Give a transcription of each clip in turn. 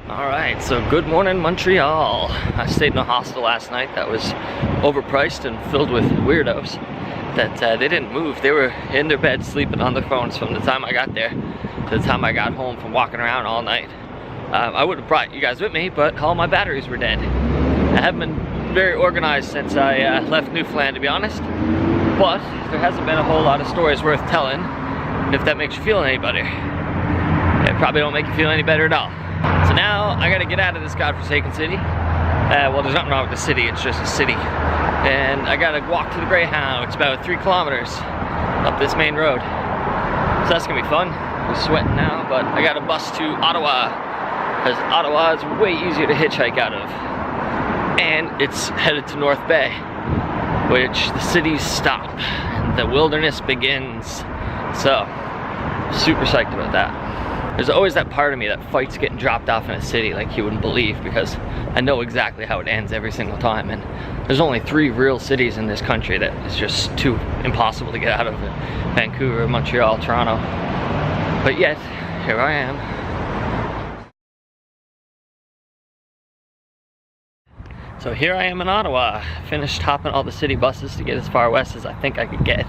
Alright, so good morning Montreal. I stayed in a hostel last night that was overpriced and filled with weirdos that they didn't move. They were in their bed sleeping on their phones from the time I got there to the time I got home from walking around all night. I would have brought you guys with me, but all my batteries were dead. I haven't been very organized since I left Newfoundland, to be honest, but there hasn't been a whole lot of stories worth telling, and if that makes you feel any better. It probably don't make you feel any better at all. So now I gotta get out of this godforsaken city. Well, there's nothing wrong with the city, it's just a city. And I gotta walk to the Greyhound. It's about 3 kilometers up this main road. So that's gonna be fun. I'm sweating now, but I got a bus to Ottawa, because Ottawa is way easier to hitchhike out of. And it's headed to North Bay, which the cities stop and the wilderness begins. So, super psyched about that. There's always that part of me that fights getting dropped off in a city like you wouldn't believe, because I know exactly how it ends every single time, and there's only 3 real cities in this country that is just too impossible to get out of: Vancouver, Montreal, Toronto. But yet, here I am. So here I am in Ottawa. Finished hopping all the city buses to get as far west as I think I could get.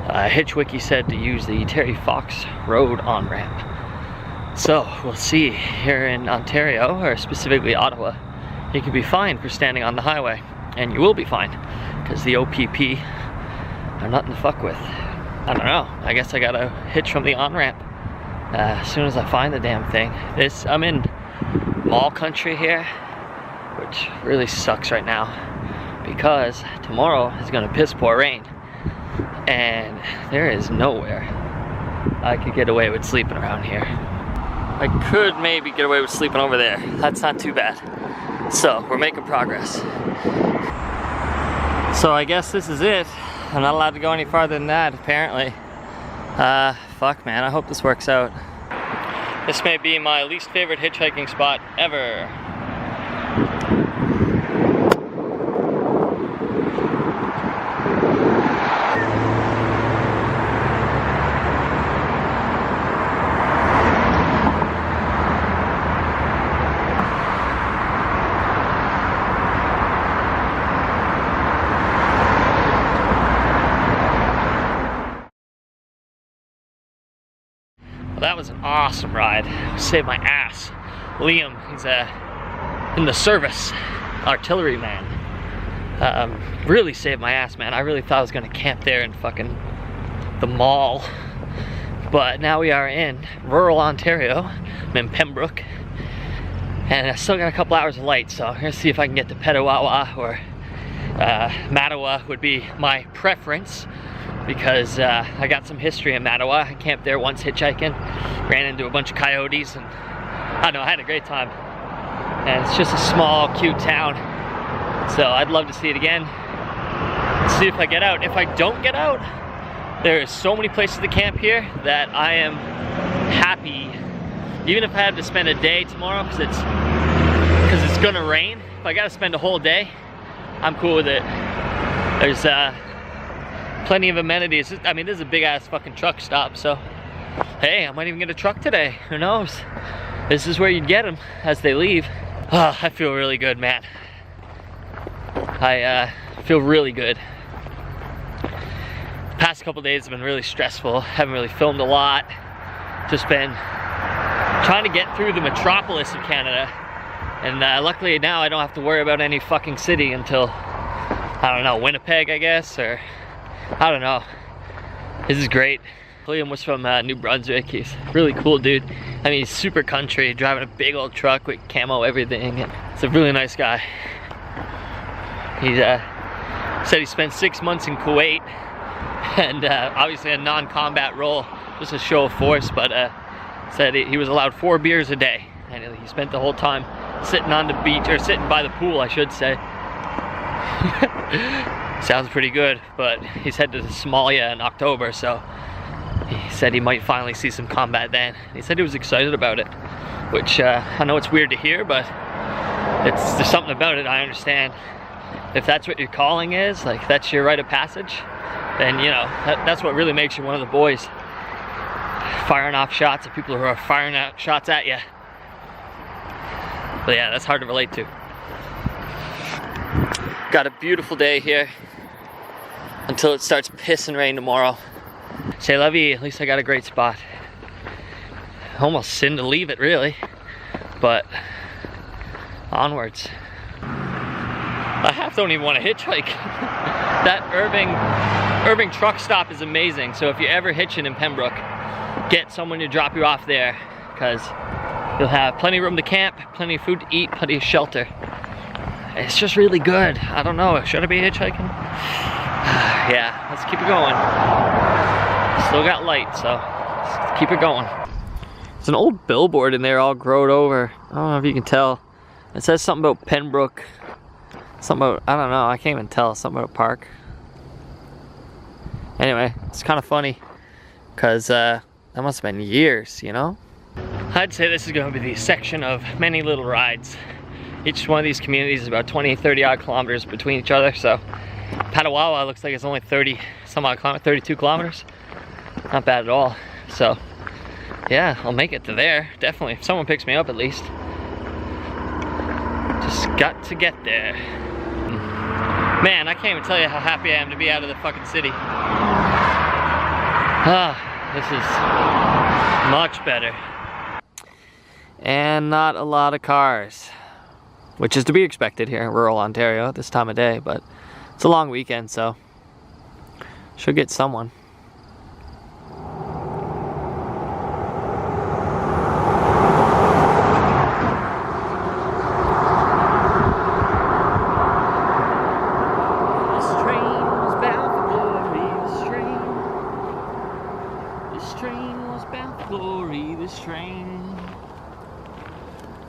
Hitchwiki said to use the Terry Fox Road on-ramp. So we'll see. Here in Ontario, or specifically Ottawa, you can be fined for standing on the highway, and you will be fined because the OPP are nothing to fuck with. I don't know, I guess I gotta hitch from the on-ramp as soon as I find the damn thing. I'm in mall country here, which really sucks right now because tomorrow is gonna piss pour rain, and there is nowhere I could get away with sleeping around here. I could maybe get away with sleeping over there. That's not too bad. So, we're making progress. So I guess this is it. I'm not allowed to go any farther than that, apparently. Fuck man, I hope this works out. This may be my least favorite hitchhiking spot ever. Well, that was an awesome ride. Saved my ass. Liam, he's in the service, artilleryman. Really saved my ass, man. I really thought I was gonna camp there in fucking the mall. But now we are in rural Ontario. I'm in Pembroke. And I still got a couple hours of light, so I'm gonna see if I can get to Petawawa, or Mattawa would be my preference, because I got some history in Mattawa. I camped there once hitchhiking, ran into a bunch of coyotes, and I don't know, I had a great time. And it's just a small, cute town, so I'd love to see it again. See if I get out. If I don't get out, there is so many places to camp here that I am happy, even if I had to spend a day tomorrow, because it's gonna rain. If I gotta spend a whole day, I'm cool with it. There's plenty of amenities. I mean, this is a big ass fucking truck stop, so hey, I might even get a truck today. Who knows? This is where you'd get them as they leave. Oh, I feel really good, man. I feel really good. The past couple days have been really stressful. Haven't really filmed a lot. Just been trying to get through the metropolis of Canada, and luckily now I don't have to worry about any fucking city until, I don't know, Winnipeg, I guess, or I don't know. This is great. William was from New Brunswick. He's a really cool dude. I mean, he's super country, driving a big old truck with camo everything. And he's a really nice guy. He said he spent 6 months in Kuwait, and obviously a non-combat role, just a show of force, but said he was allowed 4 beers a day, and he spent the whole time sitting on the beach, or sitting by the pool, I should say. Sounds pretty good, but he's headed to Somalia in October, so he said he might finally see some combat then. He said he was excited about it, which I know it's weird to hear, but there's something about it. I understand. If that's what your calling is, like that's your rite of passage, then you know, that's what really makes you one of the boys. Firing off shots at people who are firing out shots at you. But yeah, that's hard to relate to. Got a beautiful day here until it starts pissing rain tomorrow. C'est la vie, at least I got a great spot. Almost sin to leave it, really, but onwards. I half don't even want to hitchhike. That Irving truck stop is amazing, so if you're ever hitching in Pembroke, get someone to drop you off there, because you'll have plenty of room to camp, plenty of food to eat, plenty of shelter. It's just really good. I don't know, should I be hitchhiking? Yeah, let's keep it going. Still got light, so let's keep it going. There's an old billboard in there all growed over. I don't know if you can tell. It says something about Pembroke. Something about, I don't know, I can't even tell. Something about a park. Anyway, it's kind of funny because that must have been years, you know? I'd say this is going to be the section of many little rides. Each one of these communities is about 20, 30 odd kilometers between each other. So Petawawa looks like it's only 30 some odd kilometers, 32 kilometers. Not bad at all. So yeah, I'll make it to there, definitely. If someone picks me up at least. Just got to get there. Man, I can't even tell you how happy I am to be out of the fucking city. Ah, this is much better. And not a lot of cars, which is to be expected here in rural Ontario at this time of day, but it's a long weekend, so should get someone.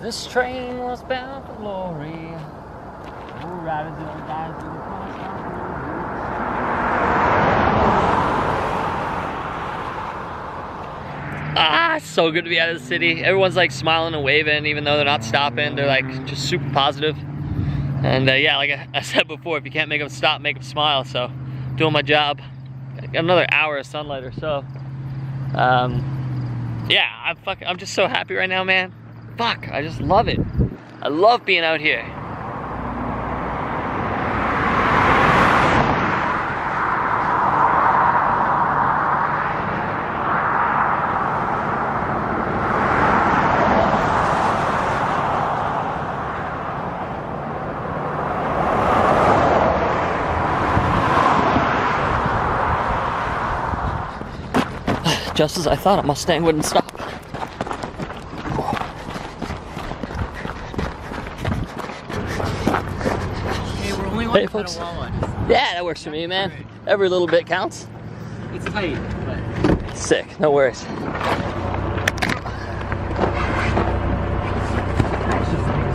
This train was bound for glory. We'll ride until it dies through the cross. Ah, it's so good to be out of the city. Everyone's like smiling and waving, even though they're not stopping. They're like just super positive. And yeah, like I said before, if you can't make them stop, make them smile. So, doing my job. Got another hour of sunlight or so. Yeah, I'm just so happy right now, man. Fuck, I just love it. I love being out here. Just as I thought, a Mustang wouldn't stop. Hey folks. Yeah, that works for me, man. Every little bit counts. It's tight, but sick. No worries.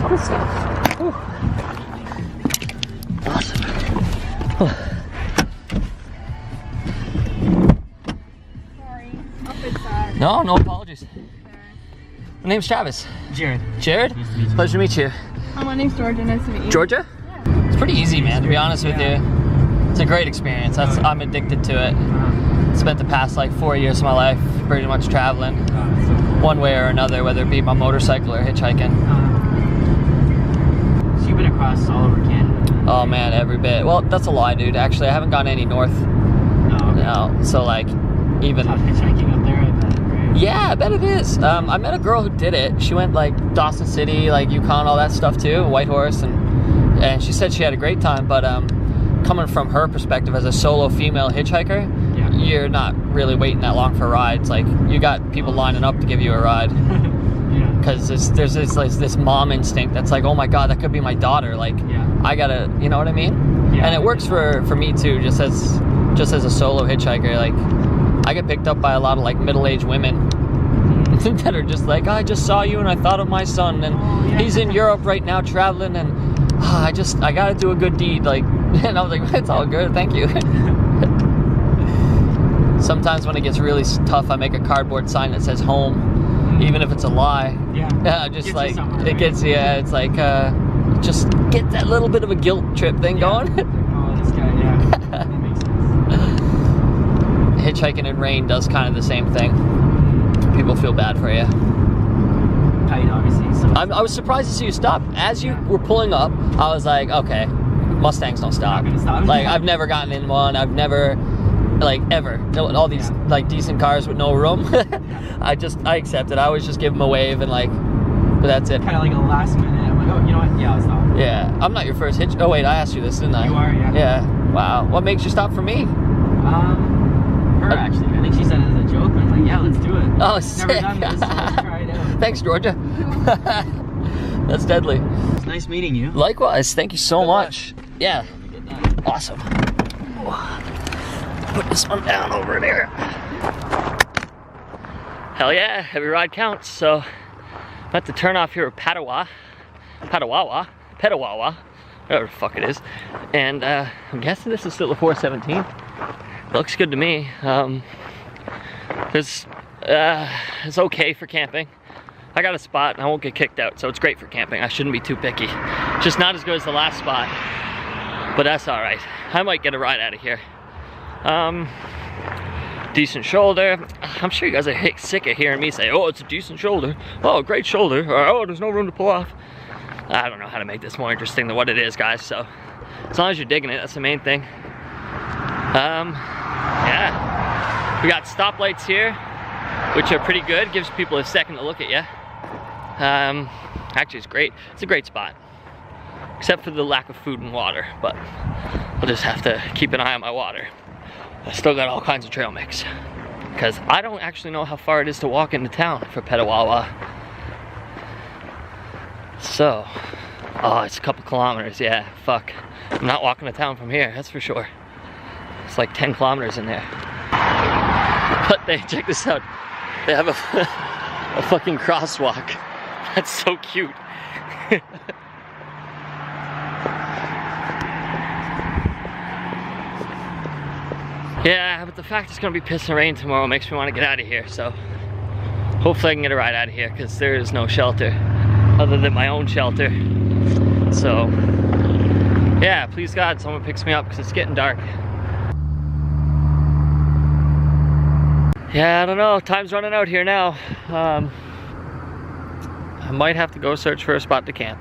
Good stuff. Whew. Awesome. Sorry. No apologies. My name's Travis. Jared. Jared? Nice to meet you. Pleasure to meet you. Oh, my name's Georgia. Nice to meet you. Georgia? It's pretty easy, man, to be honest with you. It's a great experience. I'm addicted to it. Spent the past like 4 years of my life pretty much traveling one way or another, whether it be my motorcycle or hitchhiking. So you've been across all over Canada? Oh man, every bit. Well, that's a lie, dude. Actually, I haven't gone any north. No. No, so like even... Tough hitchhiking up there, I bet, right? Yeah, I bet it is. I met a girl who did it. She went like Dawson City, like Yukon, all that stuff too, Whitehorse, and she said she had a great time, but coming from her perspective as a solo female hitchhiker, yeah, you're not really waiting that long for rides. Like, you got people lining up to give you a ride. Yeah. Because there's this mom instinct that's like, oh my god, that could be my daughter. Like, yeah, I gotta, you know what I mean? Yeah. And it works for me too, just as a solo hitchhiker. Like, I get picked up by a lot of like middle-aged women that are just like, I just saw you and I thought of my son, and he's in Europe right now traveling, and I gotta do a good deed. Like, and I was like, it's all good, thank you. Sometimes when it gets really tough, I make a cardboard sign that says home, even if it's a lie. Yeah. Just like, it gets, yeah, it's like, just get that little bit of a guilt trip thing going. Oh, this guy, yeah. That makes sense. Hitchhiking in rain does kind of the same thing. People feel bad for you. tight, obviously. So I was surprised to see you stop. As you were pulling up, I was like, okay, Mustangs don't stop. Not gonna stop. Like, I've never gotten in one. I've never, like, ever. All these, like, decent cars with no room. I accepted. I always just give them a wave and, like, but that's it. kind of like a last minute. I'm like, oh, you know what? Yeah, I'll stop. Yeah. I'm not your first hitch. Oh, wait, I asked you this, didn't I? You are, yeah. Yeah. Wow. What makes you stop for me? Her, actually. I think she said it as a joke, but I'm like, yeah, let's do it. Oh, Never sick. done this, so let's try it out. Thanks, Georgia. That's deadly. It's nice meeting you. Likewise. Thank you so Good much. luck. Yeah. Good night. Awesome. Put this one down over there. Hell yeah, every ride counts. So I'm about to turn off here at Petawawa, whatever the fuck it is. And I'm guessing this is still a 417. Looks good to me. It's okay for camping. I got a spot and I won't get kicked out, so it's great for camping. I shouldn't be too picky. Just not as good as the last spot, but that's all right. I might get a ride out of here. Decent shoulder. I'm sure you guys are sick of hearing me say, oh, it's a decent shoulder. Oh, great shoulder. Or, oh, there's no room to pull off. I don't know how to make this more interesting than what it is, guys. So as long as you're digging it, that's the main thing. Yeah. We got stoplights here, which are pretty good. Gives people a second to look at you. Actually, it's great. It's a great spot. Except for the lack of food and water, but I'll just have to keep an eye on my water. I still got all kinds of trail mix, because I don't actually know how far it is to walk into town for Petawawa. So, oh, it's a couple kilometers, yeah, fuck. I'm not walking to town from here, that's for sure. It's like 10 kilometers in there. But check this out, they have a fucking crosswalk. That's so cute. Yeah, but the fact it's gonna be pissing rain tomorrow makes me want to get out of here, so hopefully I can get a ride out of here, because there is no shelter other than my own shelter. So yeah, please God, someone picks me up, because it's getting dark. Yeah, I don't know, time's running out here now. I might have to go search for a spot to camp.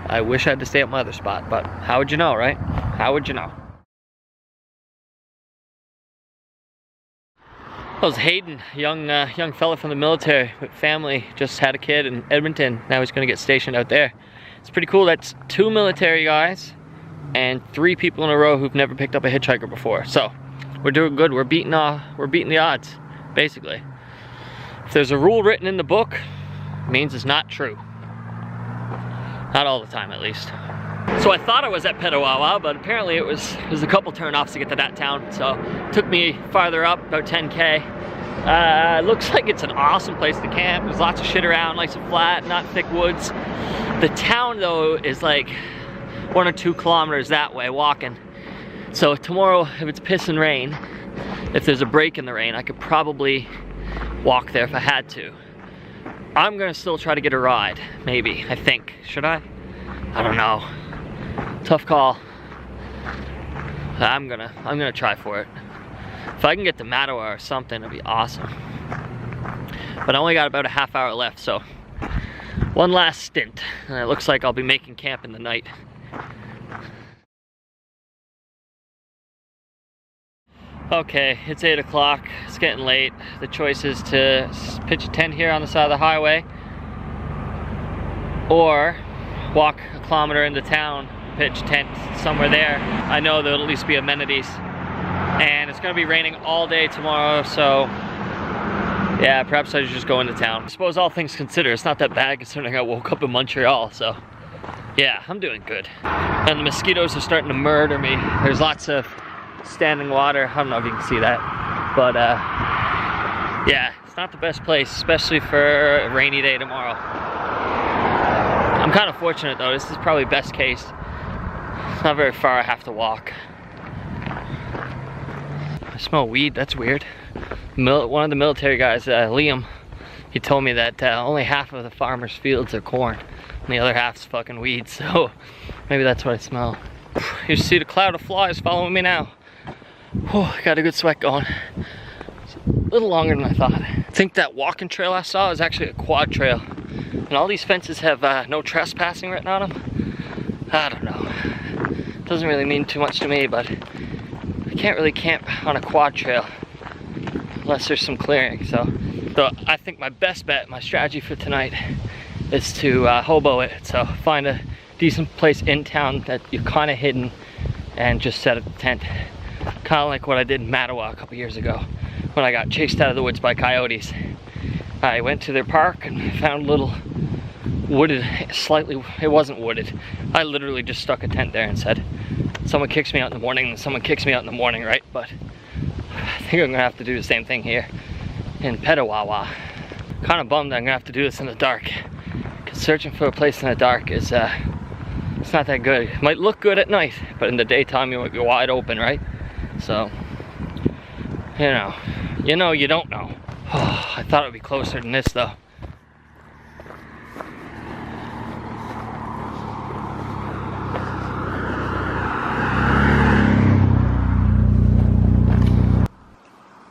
I wish I had to stay at my other spot, but how would you know, right? How would you know? That was Hayden, young fella from the military with family, just had a kid in Edmonton. Now he's gonna get stationed out there. It's pretty cool. That's 2 military guys and 3 people in a row who've never picked up a hitchhiker before. So we're doing good. We're beating the odds, basically. If there's a rule written in the book, it means it's not true. Not all the time, at least. So I thought I was at Petawawa, but apparently it was a couple turnoffs to get to that town. So it took me farther up, about 10K. Looks like it's an awesome place to camp. There's lots of shit around, nice and flat, not thick woods. The town though is like 1 or 2 kilometers that way walking. So tomorrow, if it's pissing rain, if there's a break in the rain, I could probably walk there if I had to. I'm gonna still try to get a ride, maybe, I think. Should I? I don't know. Tough call. I'm gonna try for it. If I can get to Ottawa or something, it'd be awesome. But I only got about a half hour left, so one last stint. And it looks like I'll be making camp in the night. Okay, it's 8 o'clock, it's getting late. The choice is to pitch a tent here on the side of the highway, or walk a kilometer into town, pitch tent somewhere there. I know there'll at least be amenities. And it's gonna be raining all day tomorrow, so yeah, perhaps I should just go into town. I suppose all things considered, it's not that bad considering I woke up in Montreal, so yeah, I'm doing good. And the mosquitoes are starting to murder me. There's lots of standing water. I don't know if you can see that, but yeah, it's not the best place, especially for a rainy day tomorrow. I'm kind of fortunate though. This is probably best case. It's not very far I have to walk. I smell weed, that's weird. One of the military guys, Liam, he told me that only half of the farmers' fields are corn and the other half's fucking weed, so maybe that's what I smell. You see the cloud of flies following me now. Oh, got a good sweat going. It's a little longer than I thought. I think that walking trail I saw is actually a quad trail. And all these fences have no trespassing written on them. I don't know. Doesn't really mean too much to me, but I can't really camp on a quad trail unless there's some clearing. So I think my best bet, my strategy for tonight is to hobo it. So find a decent place in town that you're kind of hidden and just set up the tent. Kind of like what I did in Ottawa a couple years ago when I got chased out of the woods by coyotes. I went to their park and found a little wooded, slightly, it wasn't wooded. I literally just stuck a tent there and said, someone kicks me out in the morning, and someone kicks me out in the morning, right? But I think I'm gonna have to do the same thing here in Petawawa. Kind of bummed I'm gonna have to do this in the dark, because searching for a place in the dark is, it's not that good. It might look good at night, but in the daytime you might be wide open, right? So, you know, you don't know. Oh, I thought it would be closer than this though.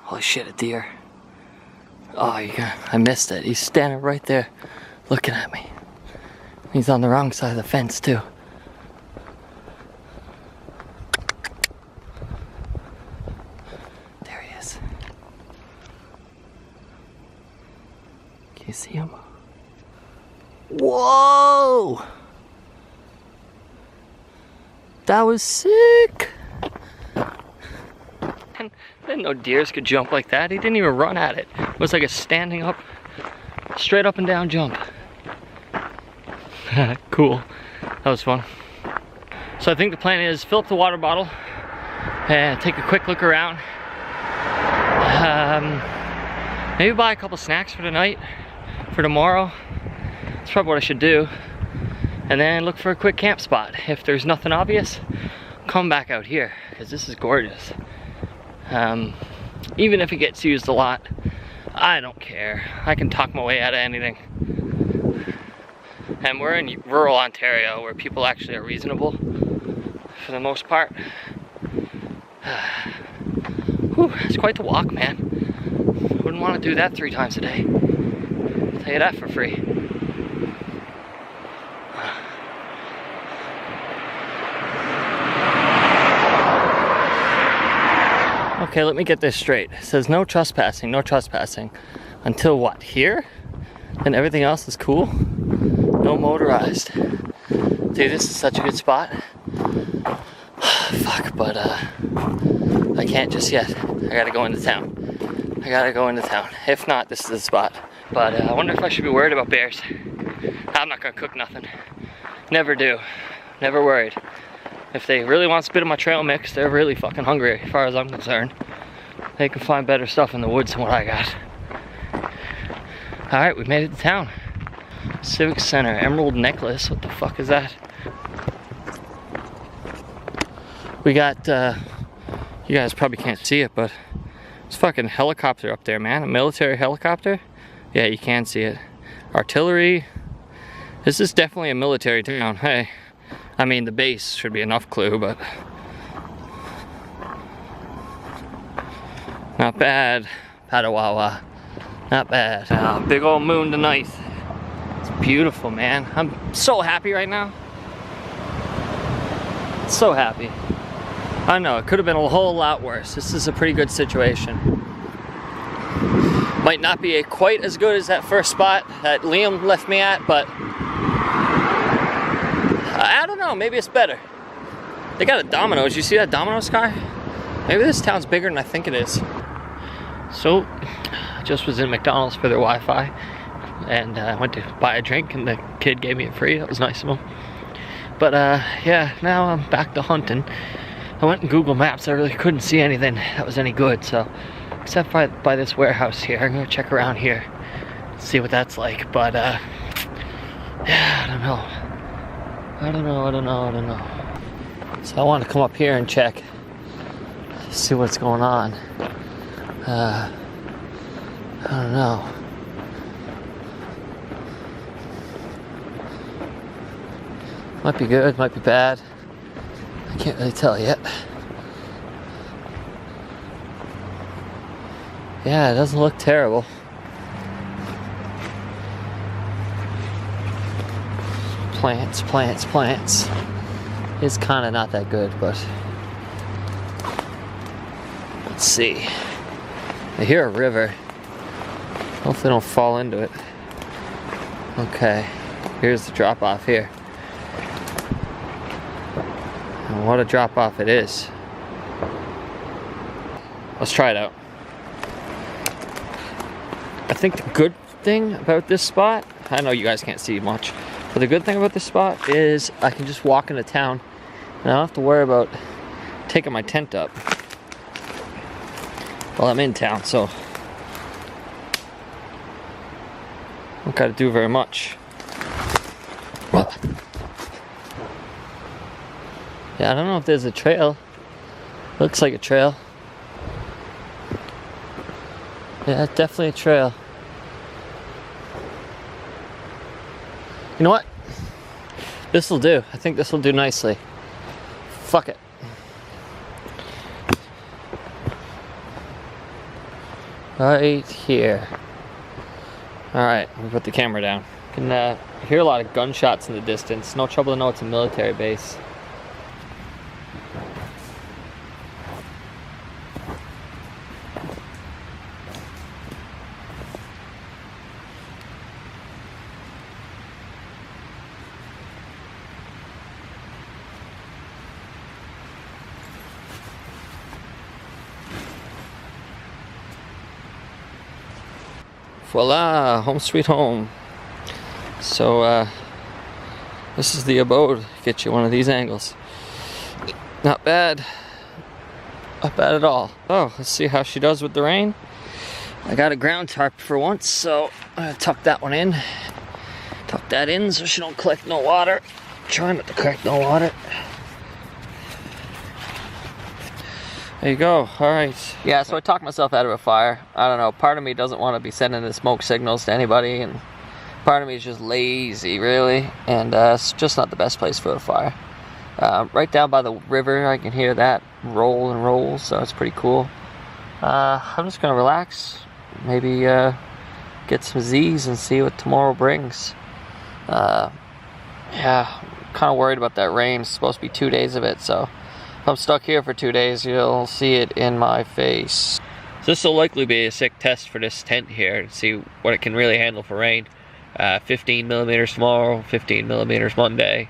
Holy shit, a deer. Oh, I missed it. He's standing right there looking at me. He's on the wrong side of the fence too. There he is. Can you see him? Whoa! That was sick! I didn't know deers could jump like that. He didn't even run at it. It was like a standing up, straight up and down jump. Cool. That was fun. So I think the plan is fill up the water bottle and take a quick look around. Maybe buy a couple snacks for tonight, for tomorrow. That's probably what I should do. And then look for a quick camp spot. If there's nothing obvious, come back out here, because this is gorgeous. Even if it gets used a lot, I don't care. I can talk my way out of anything. And we're in rural Ontario where people actually are reasonable for the most part. Whew, it's quite the walk, man. Wouldn't want to do that 3 times a day. I'll tell you that for free. Okay, let me get this straight. It says no trespassing, no trespassing. Until what, here? And everything else is cool? No motorized. Dude, this is such a good spot. Fuck, but I can't just yet. I gotta go into town. If not, this is the spot. But I wonder if I should be worried about bears. I'm not gonna cook nothing. Never do. Never worried. If they really want a bit of my trail mix, they're really fucking hungry as far as I'm concerned. They can find better stuff in the woods than what I got. Alright, we made it to town. Civic Center, Emerald Necklace, what the fuck is that? We got, you guys probably can't see it, but it's a fucking helicopter up there, man. A military helicopter? Yeah, you can see it. Artillery. This is definitely a military town, hey. I mean, the base should be enough clue, but not bad. Petawawa, not bad. Big old moon tonight. It's beautiful, man. I'm so happy right now. So happy. I know, it could have been a whole lot worse. This is a pretty good situation. Might not be quite as good as that first spot that Liam left me at, but I don't know, maybe it's better. They got a Domino's. You see that Domino's car? Maybe this town's bigger than I think it is. So, I just was in McDonald's for their Wi-Fi, and I went to buy a drink, and the kid gave me it free. That was nice of him. But yeah, now I'm back to hunting. I went in Google Maps. I really couldn't see anything that was any good. So, except by this warehouse here, I'm gonna check around here, see what that's like. But yeah, I don't know. I don't know. So I want to come up here and check, see what's going on. I don't know. Might be good, might be bad. I can't really tell yet. Yeah, it doesn't look terrible. plants, plants, plants. It's kind of not that good, but let's see. I hear a river. Hopefully I don't fall into it. Okay, here's the drop off here. And what a drop off it is. Let's try it out. I think the good thing about this spot, I know you guys can't see much, but the good thing about this spot is I can just walk into town and I don't have to worry about taking my tent up while I'm in town, so I don't gotta do very much. Yeah, I don't know if there's a trail. Looks like a trail. Yeah, definitely a trail. You know what? This'll do. I think this'll do nicely. Fuck it. Right here. Alright, we put the camera down. You can hear a lot of gunshots in the distance. No trouble to know it's a military base. Voila, home sweet home. So this is the abode. Get you one of these angles. Not bad. Not bad at all. Oh, let's see how she does with the rain. I got a ground tarp for once, so I'm gonna tuck that one in. Tuck that in so she don't collect no water. Try not to collect no water. There you go, alright. Yeah, so I talked myself out of a fire. I don't know, part of me doesn't want to be sending the smoke signals to anybody, and part of me is just lazy, really, and it's just not the best place for a fire. Right down by the river, I can hear that roll and roll, so it's pretty cool. I'm just gonna relax, maybe get some Z's and see what tomorrow brings. Yeah, I'm kind of worried about that rain. It's supposed to be 2 days of it, so if I'm stuck here for 2 days, you'll see it in my face. So this will likely be a sick test for this tent here to see what it can really handle for rain. 15 millimeters tomorrow, 15 millimeters Monday.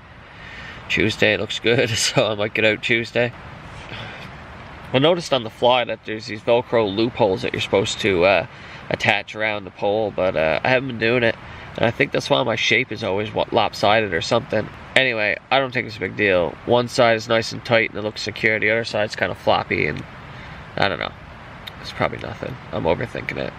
Tuesday looks good, so I might get out Tuesday. I noticed on the fly that there's these Velcro loopholes that you're supposed to attach around the pole, but I haven't been doing it. And I think that's why my shape is always lopsided or something. Anyway, I don't think it's a big deal. One side is nice and tight and it looks secure. The other side's kind of floppy and I don't know. It's probably nothing. I'm overthinking it.